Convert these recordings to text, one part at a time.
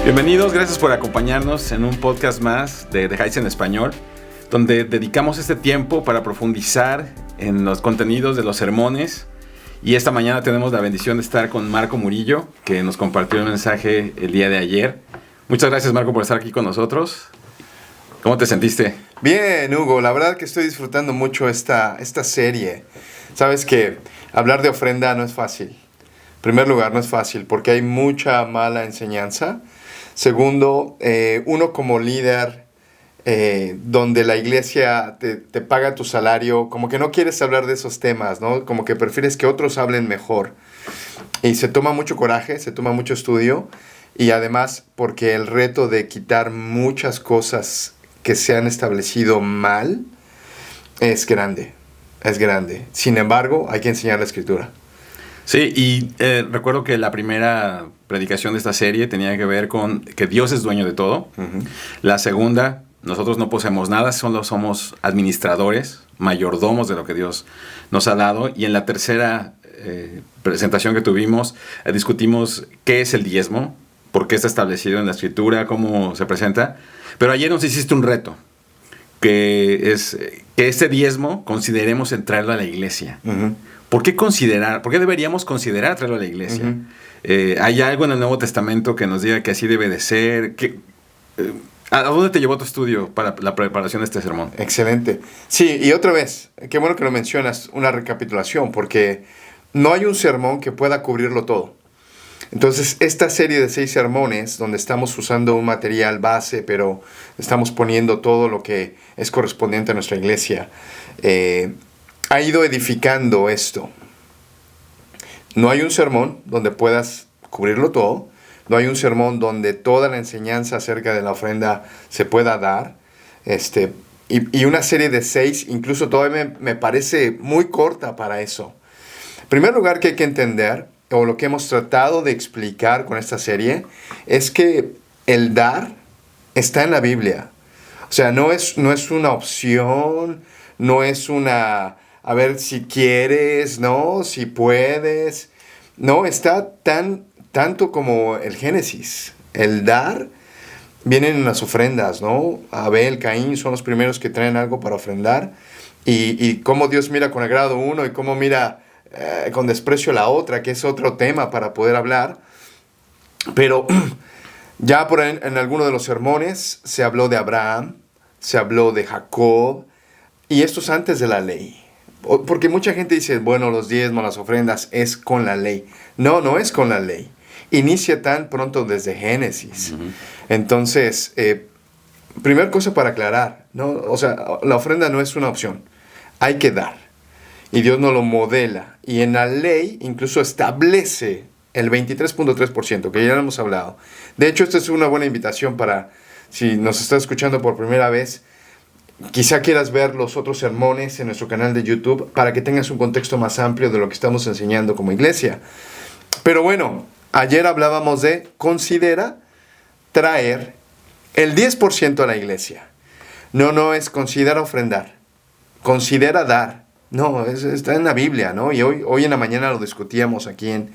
Bienvenidos, gracias por acompañarnos en un podcast más de The Heights en español, donde dedicamos este tiempo para profundizar en los contenidos de los sermones. Y esta mañana tenemos la bendición de estar con Marco Murillo, que nos compartió un mensaje el día de ayer. Muchas gracias, Marco, por estar aquí con nosotros. ¿Cómo te sentiste? Bien, Hugo, la verdad que estoy disfrutando mucho esta serie. Sabes que hablar de ofrenda no es fácil. En primer lugar, no es fácil porque hay mucha mala enseñanza. Segundo, uno como líder, donde la iglesia te paga tu salario, como que no quieres hablar de esos temas, ¿no? Como que prefieres que otros hablen mejor. Y se toma mucho coraje, se toma mucho estudio, y además porque el reto de quitar muchas cosas que se han establecido mal es grande, es grande. Sin embargo, hay que enseñar la Escritura. Sí, y recuerdo que la primera predicación de esta serie tenía que ver con que Dios es dueño de todo. Uh-huh. La segunda, nosotros no poseemos nada, solo somos administradores, mayordomos de lo que Dios nos ha dado. Y en la tercera presentación que tuvimos, discutimos qué es el diezmo, por qué está establecido en la Escritura, cómo se presenta. Pero ayer nos hiciste un reto, que es que este diezmo consideremos en traerlo a la iglesia. Uh-huh. ¿Por qué deberíamos considerar traerlo a la iglesia? Uh-huh. ¿Hay algo en el Nuevo Testamento que nos diga que así debe de ser? ¿A dónde te llevó tu estudio para la preparación de este sermón? Excelente. Sí, y otra vez, qué bueno que lo mencionas, una recapitulación, porque no hay un sermón que pueda cubrirlo todo. Entonces, esta serie de 6 sermones, donde estamos usando un material base, pero estamos poniendo todo lo que es correspondiente a nuestra iglesia, ha ido edificando esto. No hay un sermón donde puedas cubrirlo todo. No hay un sermón donde toda la enseñanza acerca de la ofrenda se pueda dar. Y una serie de 6, incluso todavía me parece muy corta para eso. En primer lugar, que hay que entender, o lo que hemos tratado de explicar con esta serie, es que el dar está en la Biblia. O sea, no es una opción, no es una... a ver si quieres, ¿no? Si puedes. No, está tanto como el Génesis. El dar vienen en las ofrendas, ¿no? Abel, Caín son los primeros que traen algo para ofrendar. Y cómo Dios mira con agrado uno y cómo mira con desprecio la otra, que es otro tema para poder hablar. Pero ya por ahí, en alguno de los sermones se habló de Abraham, se habló de Jacob, y esto es antes de la ley. Porque mucha gente dice, bueno, los diezmos, las ofrendas, es con la ley. No es con la ley. Inicia tan pronto desde Génesis. Uh-huh. Entonces, primera cosa para aclarar, ¿no? O sea, la ofrenda no es una opción. Hay que dar. Y Dios nos lo modela. Y en la ley incluso establece el 23.3%, que ya lo hemos hablado. De hecho, esta es una buena invitación para, si nos estás escuchando por primera vez, quizá quieras ver los otros sermones en nuestro canal de YouTube para que tengas un contexto más amplio de lo que estamos enseñando como iglesia. Pero bueno, ayer hablábamos de considera traer el 10% a la iglesia. No es considera ofrendar, considera dar. No, está en la Biblia, ¿no? Y hoy en la mañana lo discutíamos aquí en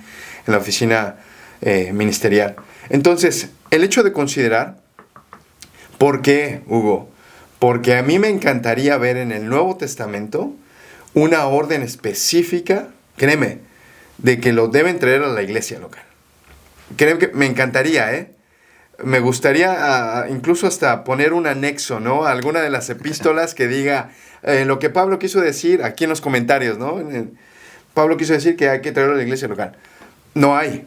la oficina ministerial. Entonces, el hecho de considerar, ¿por qué, Hugo? Porque a mí me encantaría ver en el Nuevo Testamento una orden específica, créeme, de que lo deben traer a la iglesia local. Créeme que me encantaría, Me gustaría incluso hasta poner un anexo, ¿no? A alguna de las epístolas que diga lo que Pablo quiso decir aquí en los comentarios, ¿no? Pablo quiso decir que hay que traerlo a la iglesia local. No hay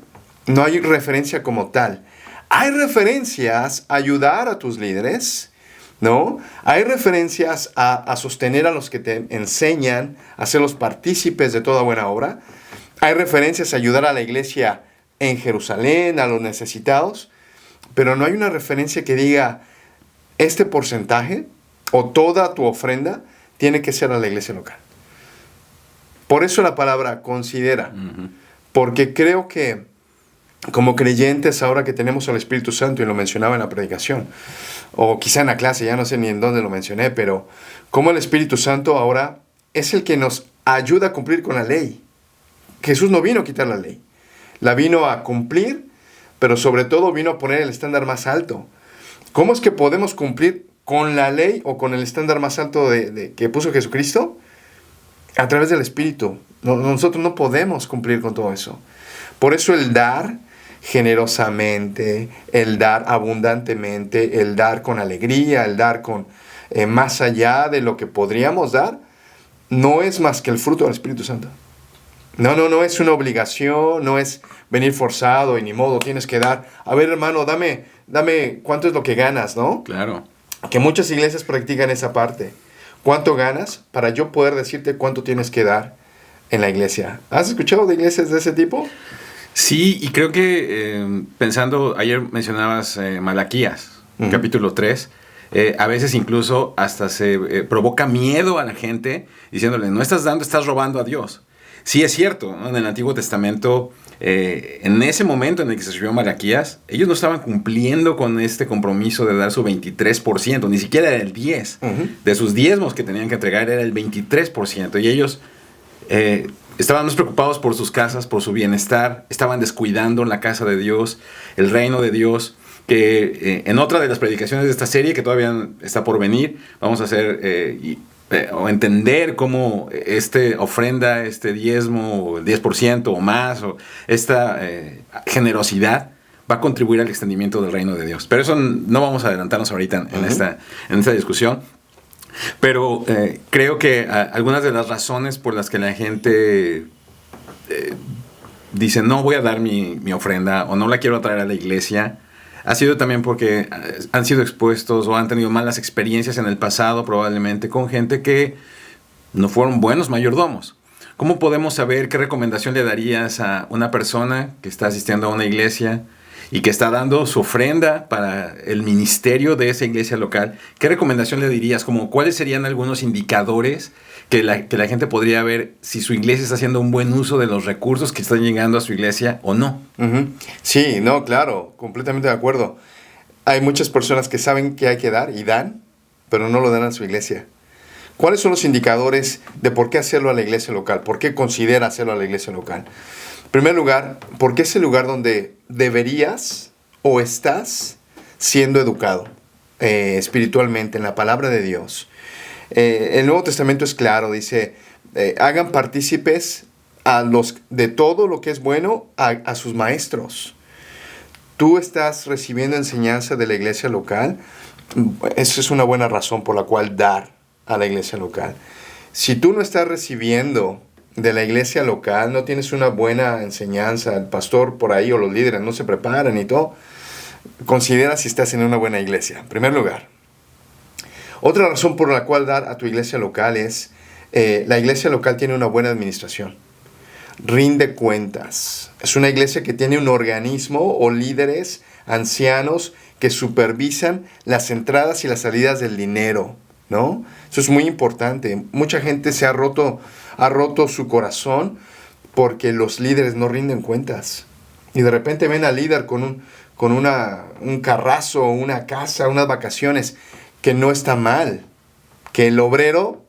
referencia como tal. Hay referencias a ayudar a tus líderes, ¿no? Hay referencias a sostener a los que te enseñan, a hacerlos partícipes de toda buena obra. Hay referencias a ayudar a la iglesia en Jerusalén, a los necesitados. Pero no hay una referencia que diga, este porcentaje o toda tu ofrenda tiene que ser a la iglesia local. Por eso la palabra considera. Uh-huh. Porque creo que como creyentes, ahora que tenemos al Espíritu Santo, y lo mencionaba en la predicación, o quizá en la clase, ya no sé ni en dónde lo mencioné, pero como el Espíritu Santo ahora es el que nos ayuda a cumplir con la ley. Jesús no vino a quitar la ley, la vino a cumplir pero sobre todo vino a poner el estándar más alto. ¿Cómo es que podemos cumplir con la ley o con el estándar más alto que puso Jesucristo? A través del Espíritu. Nosotros no podemos cumplir con todo eso. Por eso el dar generosamente, el dar abundantemente, el dar con alegría, el dar con más allá de lo que podríamos dar, no es más que el fruto del Espíritu Santo. No es una obligación, no es venir forzado y ni modo, tienes que dar. A ver, hermano, dame cuánto es lo que ganas, ¿no? Claro. Que muchas iglesias practican esa parte. ¿Cuánto ganas? Para yo poder decirte cuánto tienes que dar en la iglesia. ¿Has escuchado de iglesias de ese tipo? Sí, y creo que pensando, ayer mencionabas Malaquías, capítulo 3, a veces incluso hasta se provoca miedo a la gente diciéndole, no estás dando, estás robando a Dios. Sí, es cierto, ¿no? En el Antiguo Testamento, en ese momento en el que se escribió Malaquías, ellos no estaban cumpliendo con este compromiso de dar su 23%, ni siquiera era el 10%. De sus diezmos que tenían que entregar era el 23%. Y ellos estaban más preocupados por sus casas, por su bienestar, estaban descuidando la casa de Dios, el reino de Dios, que en otra de las predicaciones de esta serie, que todavía está por venir, vamos a hacer... o entender cómo ofrenda, diezmo, el 10% o más, o esta generosidad va a contribuir al extendimiento del reino de Dios. Pero eso no vamos a adelantarnos ahorita en esta discusión. Pero creo que algunas de las razones por las que la gente dice no voy a dar mi ofrenda o no la quiero traer a la iglesia, ha sido también porque han sido expuestos o han tenido malas experiencias en el pasado probablemente con gente que no fueron buenos mayordomos. ¿Cómo podemos saber qué recomendación le darías a una persona que está asistiendo a una iglesia y que está dando su ofrenda para el ministerio de esa iglesia local? ¿Qué recomendación le dirías? Como, ¿cuáles serían algunos indicadores que la gente podría ver si su iglesia está haciendo un buen uso de los recursos que están llegando a su iglesia o no? Sí, no, claro, completamente de acuerdo. Hay muchas personas que saben que hay que dar y dan, pero no lo dan a su iglesia. ¿Cuáles son los indicadores de por qué hacerlo a la iglesia local? ¿Por qué considera hacerlo a la iglesia local? En primer lugar, porque es el lugar donde deberías o estás siendo educado espiritualmente en la palabra de Dios. El Nuevo Testamento es claro, dice, hagan partícipes de todo lo que es bueno a sus maestros. Tú estás recibiendo enseñanza de la iglesia local, esa es una buena razón por la cual dar a la iglesia local. Si tú no estás recibiendo de la iglesia local, no tienes una buena enseñanza, el pastor por ahí o los líderes no se preparan y todo, considera si estás en una buena iglesia, en primer lugar. Otra razón por la cual dar a tu iglesia local es, la iglesia local tiene una buena administración, rinde cuentas. Es una iglesia que tiene un organismo o líderes, ancianos, que supervisan las entradas y las salidas del dinero, ¿no? Eso es muy importante. Mucha gente ha roto su corazón porque los líderes no rinden cuentas. Y de repente ven al líder con un carrazo, una casa, unas vacaciones, que no está mal. Que el obrero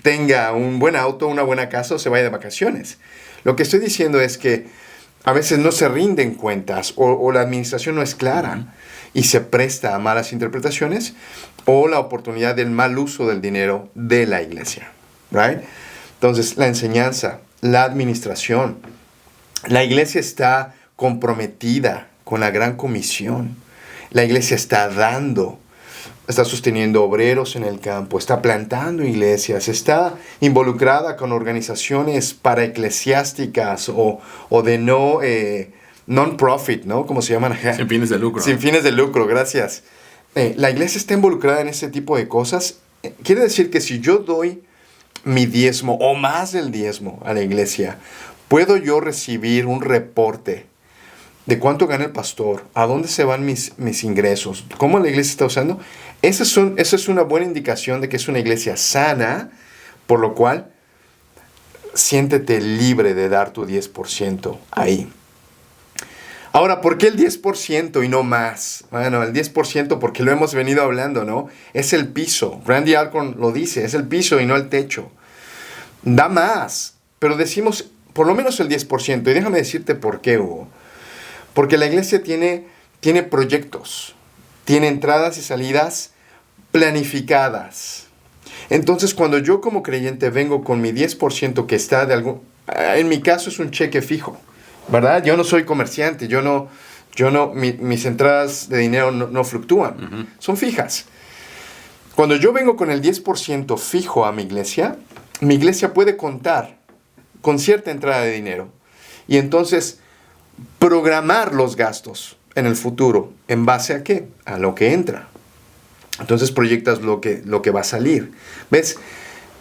tenga un buen auto, una buena casa o se vaya de vacaciones. Lo que estoy diciendo es que a veces no se rinden cuentas o la administración no es clara y se presta a malas interpretaciones o la oportunidad del mal uso del dinero de la iglesia. Right? Entonces, la enseñanza, la administración, la iglesia está comprometida con la gran comisión. La iglesia está dando, está sosteniendo obreros en el campo, está plantando iglesias, está involucrada con organizaciones paraeclesiásticas o de non-profit, ¿no? Como se llaman acá. Sin fines de lucro. Sin fines de lucro, gracias. La iglesia está involucrada en ese tipo de cosas. Quiere decir que si yo doy mi diezmo o más del diezmo a la iglesia, puedo yo recibir un reporte de cuánto gana el pastor, a dónde se van mis ingresos, cómo la iglesia está usando. Esa es una buena indicación de que es una iglesia sana, por lo cual siéntete libre de dar tu 10% ahí. Ahora, ¿por qué el 10% y no más? Bueno, el 10% porque lo hemos venido hablando, ¿no? Es el piso. Randy Alcorn lo dice, es el piso y no el techo. Da más, pero decimos por lo menos el 10%. Y déjame decirte por qué, Hugo. Porque la iglesia tiene proyectos, tiene entradas y salidas planificadas. Entonces, cuando yo como creyente vengo con mi 10% que está en mi caso es un cheque fijo, ¿verdad? Yo no soy comerciante, mis entradas de dinero no fluctúan, son fijas. Cuando yo vengo con el 10% fijo a mi iglesia puede contar con cierta entrada de dinero y entonces programar los gastos en el futuro. ¿En base a qué? A lo que entra. Entonces proyectas lo que va a salir. ¿Ves?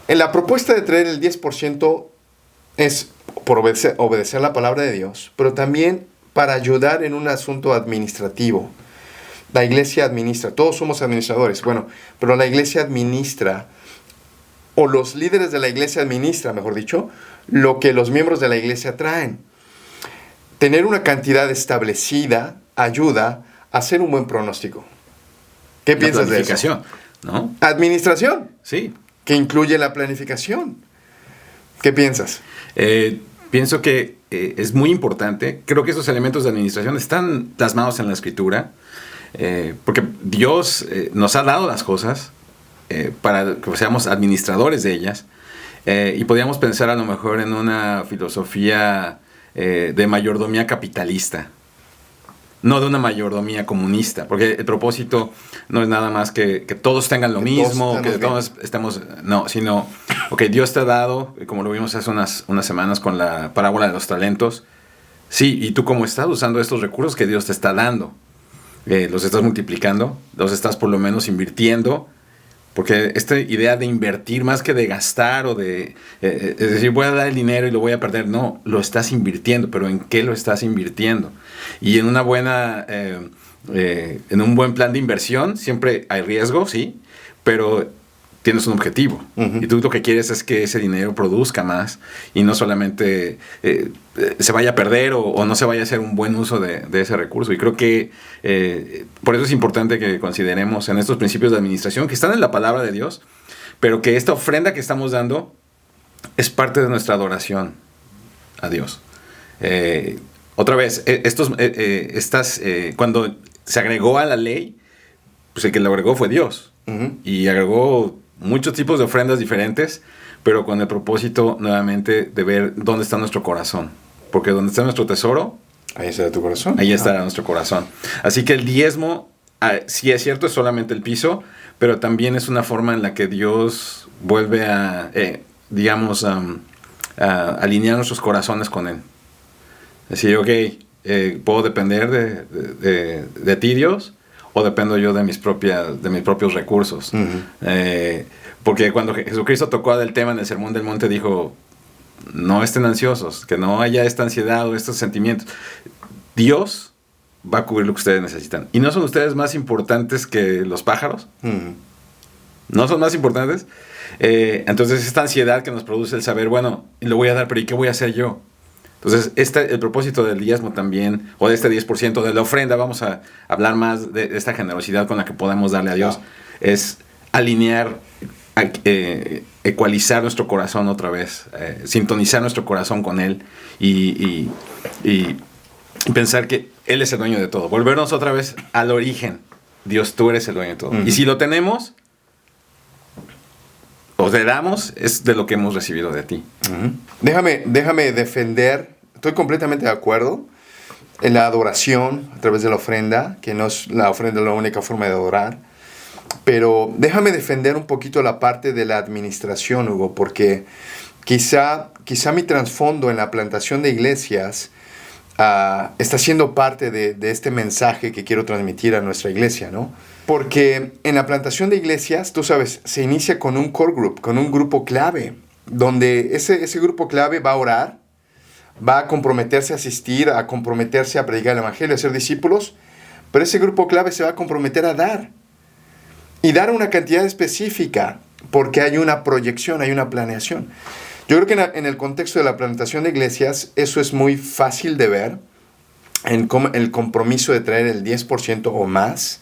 En la propuesta de traer el 10% es por obedecer la palabra de Dios, pero también para ayudar en un asunto administrativo. La iglesia administra, todos somos administradores, bueno, pero la iglesia administra, o los líderes de la iglesia administran, mejor dicho, lo que los miembros de la iglesia traen. Tener una cantidad establecida ayuda a hacer un buen pronóstico. ¿Qué piensas de eso? Planificación, ¿no? Administración. Sí. Que incluye la planificación. ¿Qué piensas? Pienso que es muy importante. Creo que esos elementos de administración están plasmados en la Escritura, porque Dios nos ha dado las cosas para que seamos administradores de ellas, y podríamos pensar a lo mejor en una filosofía de mayordomía capitalista, no de una mayordomía comunista, porque el propósito no es nada más que todos tengan lo mismo, que todos estemos, no, sino, Dios te ha dado, como lo vimos hace unas semanas con la parábola de los talentos, sí, y tú cómo estás usando estos recursos que Dios te está dando, los estás multiplicando, los estás por lo menos invirtiendo, porque esta idea de invertir más que de gastar o es decir, voy a dar el dinero y lo voy a perder, no, lo estás invirtiendo, pero ¿en qué lo estás invirtiendo? Y en en un buen plan de inversión siempre hay riesgo, sí, pero tienes un objetivo. Y tú lo que quieres es que ese dinero produzca más y no solamente se vaya a perder o no se vaya a hacer un buen uso de ese recurso. Y creo que por eso es importante que consideremos en estos principios de administración que están en la palabra de Dios, pero que esta ofrenda que estamos dando es parte de nuestra adoración a Dios. Otra vez, cuando se agregó a la ley, pues el que lo agregó fue Dios. Y agregó muchos tipos de ofrendas diferentes, pero con el propósito nuevamente de ver dónde está nuestro corazón. Porque donde está nuestro tesoro, ahí estará tu corazón. Ahí estará nuestro corazón. Así que el diezmo, sí es cierto, es solamente el piso, pero también es una forma en la que Dios vuelve a alinear nuestros corazones con Él. Decir, puedo depender de ti, Dios, o dependo yo de mis propios recursos. Porque cuando Jesucristo tocó del tema en el Sermón del Monte, dijo, no estén ansiosos, que no haya esta ansiedad o estos sentimientos. Dios va a cubrir lo que ustedes necesitan. ¿Y no son ustedes más importantes que los pájaros? ¿No son más importantes? Entonces esta ansiedad que nos produce el saber, bueno, lo voy a dar, pero ¿y qué voy a hacer yo? Entonces, el propósito del diezmo también, o de este 10% de la ofrenda, vamos a hablar más de esta generosidad con la que podemos darle a Dios, es alinear, ecualizar nuestro corazón otra vez, sintonizar nuestro corazón con Él y pensar que Él es el dueño de todo. Volvernos otra vez al origen. Dios, tú eres el dueño de todo. Y si lo tenemos, o te damos, es de lo que hemos recibido de ti. Déjame defender. Estoy completamente de acuerdo en la adoración a través de la ofrenda, que no es la ofrenda la única forma de adorar, pero déjame defender un poquito la parte de la administración, Hugo, porque quizá mi trasfondo en la plantación de iglesias está siendo parte de este mensaje que quiero transmitir a nuestra iglesia, ¿no? Porque en la plantación de iglesias, tú sabes, se inicia con un core group, con un grupo clave, donde ese grupo clave va a orar, va a comprometerse a asistir, a comprometerse a predicar el evangelio, a ser discípulos, pero ese grupo clave se va a comprometer a dar. Y dar una cantidad específica, porque hay una proyección, hay una planeación. Yo creo que en el contexto de la plantación de iglesias, eso es muy fácil de ver, en el compromiso de traer el 10% o más.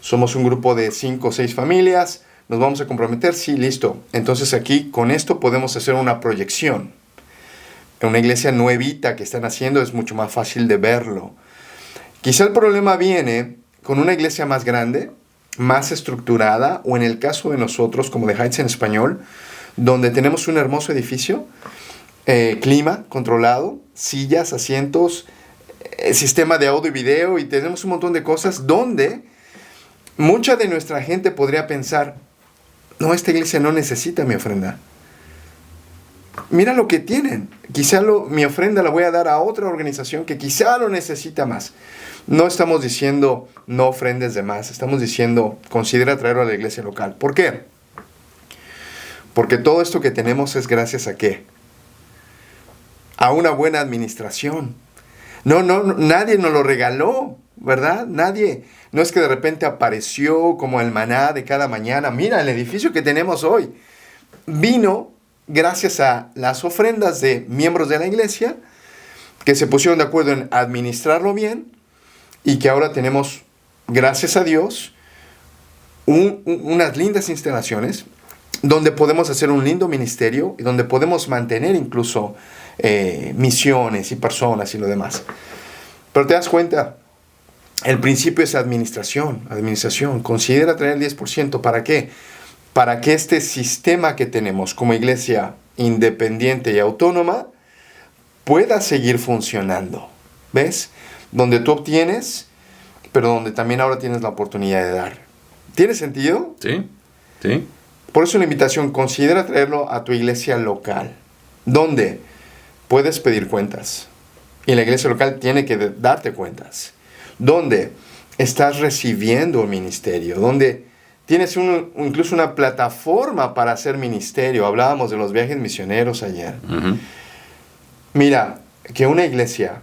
Somos un grupo de 5 o 6 familias, nos vamos a comprometer, sí, listo. Entonces aquí, con esto podemos hacer una proyección. En una iglesia nuevita que están haciendo es mucho más fácil de verlo. Quizá el problema viene con una iglesia más grande, más estructurada, o en el caso de nosotros, como de Heights en español, donde tenemos un hermoso edificio, clima controlado, sillas, asientos, sistema de audio y video, y tenemos un montón de cosas donde mucha de nuestra gente podría pensar, no, esta iglesia no necesita mi ofrenda. Mira lo que tienen. Quizá mi ofrenda la voy a dar a otra organización que quizá lo necesita más. No estamos diciendo no ofrendes de más. Estamos diciendo considera traerlo a la iglesia local. ¿Por qué? Porque todo esto que tenemos es gracias a ¿qué? A una buena administración. No, nadie nos lo regaló, ¿verdad? Nadie. No es que de repente apareció como el maná de cada mañana. Mira el edificio que tenemos hoy. Vino gracias a las ofrendas de miembros de la iglesia que se pusieron de acuerdo en administrarlo bien y que ahora tenemos, gracias a Dios, unas lindas instalaciones donde podemos hacer un lindo ministerio y donde podemos mantener incluso misiones y personas y lo demás. Pero te das cuenta, el principio es administración. Considera traer el 10%. ¿Para qué? Para que este sistema que tenemos como iglesia independiente y autónoma pueda seguir funcionando. ¿Ves? Donde tú obtienes, pero donde también ahora tienes la oportunidad de dar. ¿Tiene sentido? Sí, sí. Por eso la invitación, considera traerlo a tu iglesia local, donde puedes pedir cuentas. Y la iglesia local tiene que darte cuentas. Donde estás recibiendo un ministerio, donde tienes incluso una plataforma para hacer ministerio. Hablábamos de los viajes misioneros ayer. Uh-huh. Mira, que una iglesia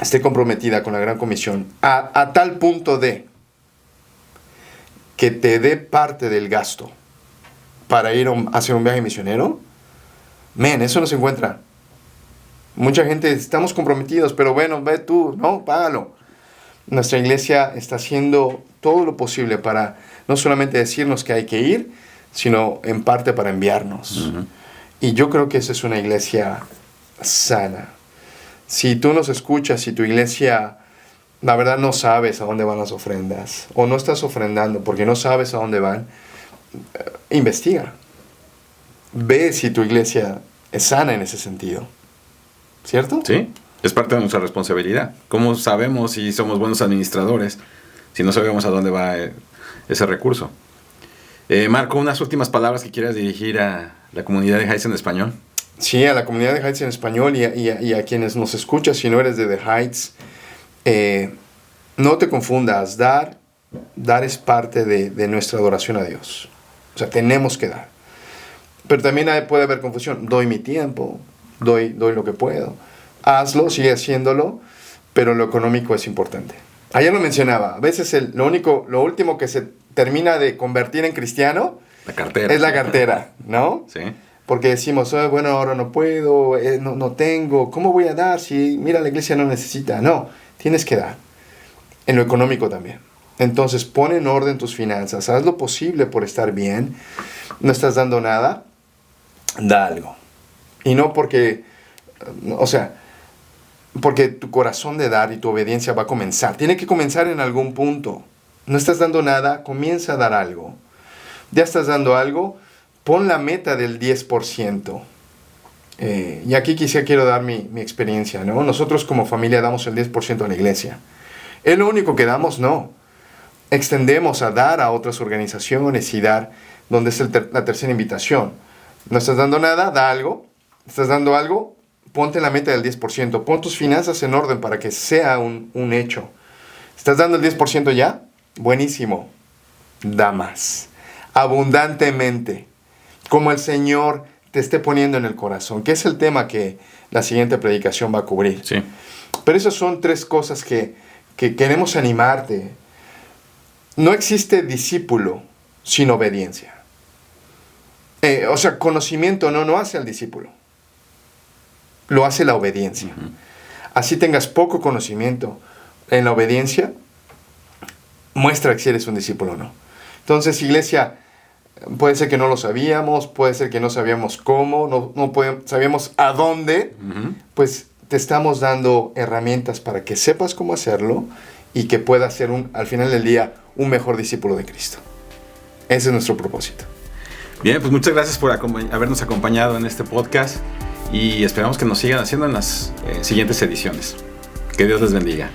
esté comprometida con la Gran Comisión a tal punto de que te dé parte del gasto para ir a hacer un viaje misionero, eso no se encuentra. Mucha gente, estamos comprometidos, pero bueno, ve tú, no, págalo. Nuestra iglesia está haciendo todo lo posible para no solamente decirnos que hay que ir, sino en parte para enviarnos. Uh-huh. Y yo creo que esa es una iglesia sana. Si tú nos escuchas, si tu iglesia, la verdad, no sabes a dónde van las ofrendas, o no estás ofrendando porque no sabes a dónde van, investiga. Ve si tu iglesia es sana en ese sentido. ¿Cierto? Sí, es parte de nuestra responsabilidad. ¿Cómo sabemos si somos buenos administradores si no sabemos a dónde va ese recurso? Marco, unas últimas palabras que quieras dirigir a la comunidad de Heights en español. Sí, a la comunidad de Heights en español y a quienes nos escuchan, si no eres de The Heights, no te confundas. Dar es parte de nuestra adoración a Dios. O sea, tenemos que dar. Pero también puede haber confusión. Doy mi tiempo, doy lo que puedo. Hazlo, sigue haciéndolo, pero lo económico es importante. Ayer lo mencionaba. A veces lo último que se termina de convertir en cristiano la cartera. Es la cartera, ¿no? Sí. Porque decimos, bueno, ahora no puedo, no tengo, ¿cómo voy a dar si, mira, la iglesia no necesita? No, tienes que dar. En lo económico también. Entonces, pon en orden tus finanzas, haz lo posible por estar bien. No estás dando nada, da algo. Y no porque, porque tu corazón de dar y tu obediencia va a comenzar. Tiene que comenzar en algún punto. No estás dando nada, comienza a dar algo. Ya estás dando algo, pon la meta del 10%. Y aquí quiero dar mi experiencia, ¿no? Nosotros como familia damos el 10% a la iglesia. ¿Es lo único que damos? No. Extendemos a dar a otras organizaciones y dar donde es la tercera invitación. No estás dando nada, da algo. Estás dando algo, ponte la meta del 10%. Pon tus finanzas en orden para que sea un hecho. ¿Estás dando el 10% ya? Buenísimo. Da más. Abundantemente. Como el Señor te esté poniendo en el corazón, que es el tema que la siguiente predicación va a cubrir. Sí. Pero esas son tres cosas que queremos animarte. No existe discípulo sin obediencia. Conocimiento no hace al discípulo. Lo hace la obediencia. Uh-huh. Así tengas poco conocimiento, en la obediencia muestra que si eres un discípulo o no. Entonces, iglesia, puede ser que no lo sabíamos, puede ser que no sabíamos cómo, no sabíamos a dónde. Uh-huh. Pues te estamos dando herramientas para que sepas cómo hacerlo y que puedas ser, al final del día, un mejor discípulo de Cristo. Ese es nuestro propósito. Bien, pues muchas gracias por habernos acompañado en este podcast y esperamos que nos sigan haciendo en las siguientes ediciones. Que Dios les bendiga.